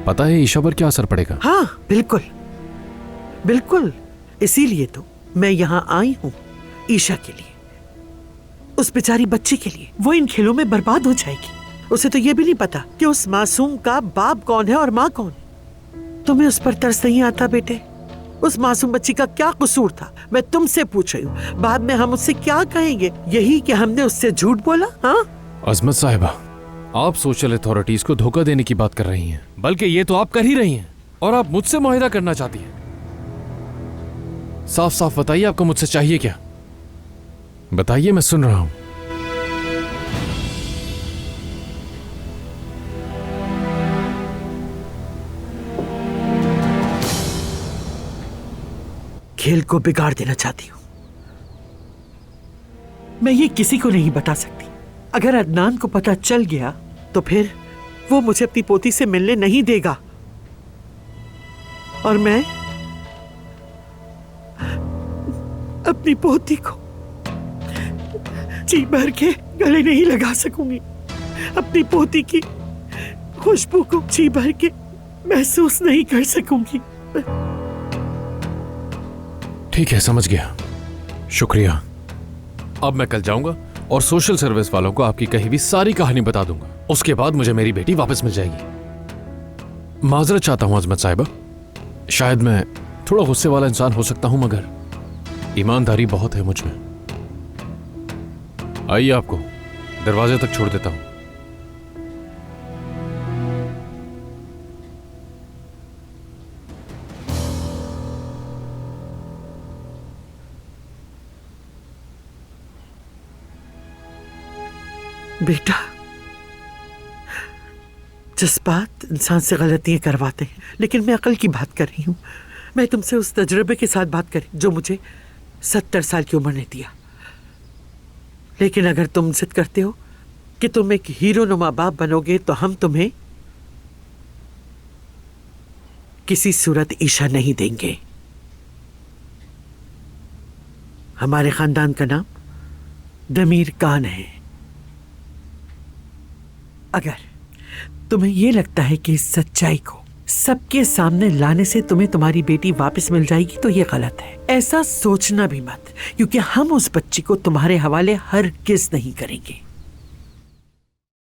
पता है ईशा पर क्या असर पड़ेगा? हाँ बिल्कुल बिल्कुल, इसीलिए तो मैं यहाँ आई हूँ, ईशा के लिए, उस बेचारी बच्ची के लिए। वो इन खेलों में बर्बाद हो जाएगी। उसे तो ये भी नहीं पता कि उस मासूम का बाप कौन है और माँ कौन। तुम्हें उस पर तरस नहीं आता बेटे? उस मासूम बच्ची का क्या कसूर था? मैं तुमसे पूछ रही हूँ, बाद में हम उससे क्या कहेंगे? यही कि हमने उससे झूठ बोला? हाँ अजमत साहिबा, आप सोशल अथॉरिटीज को धोखा देने की बात कर रही हैं, बल्कि ये तो आप कर ही रही हैं और आप मुझसे मुआहिदा करना चाहती हैं। साफ साफ बताइए आपको मुझसे चाहिए क्या? बताइए, मैं सुन रहा हूं। खेल को बिगाड़ देना चाहती हूं। मैं ये किसी को नहीं बता सकती। अगर अदनान को पता चल गया तो फिर वो मुझे अपनी पोती से मिलने नहीं देगा और मैं अपनी पोती को जी भर के गले नहीं लगा सकूंगी। अपनी पोती की खुशबू को जी भर के महसूस नहीं कर सकूंगी। ठीक है, समझ गया, शुक्रिया। अब मैं कल जाऊंगा और सोशल सर्विस वालों को आपकी कही हुई सारी कहानी बता दूंगा। उसके बाद मुझे मेरी बेटी वापस मिल जाएगी। माजरत चाहता हूं अजमत साहिबा, शायद मैं थोड़ा गुस्से वाला इंसान हो सकता हूं, मगर ईमानदारी बहुत है मुझ में। आइए, आपको दरवाजे तक छोड़ देता हूं। बेटा, जज्बात इंसान से गलतियां करवाते हैं, लेकिन मैं अकल की बात कर रही हूं। मैं तुमसे उस तजुर्बे के साथ बात करी जो मुझे 70 साल की उम्र ने दिया। लेकिन अगर तुम जिद करते हो कि तुम एक हीरो नुमा बाप बनोगे तो हम तुम्हें किसी सूरत ईशा नहीं देंगे। हमारे खानदान का नाम दमीर खान है। अगर तुम्हें यह लगता है कि इस सच्चाई को सबके सामने लाने से तुम्हें तुम्हारी बेटी वापस मिल जाएगी तो यह गलत है। ऐसा सोचना भी मत, क्योंकि हम उस बच्ची को तुम्हारे हवाले हरगिज़ नहीं करेंगे।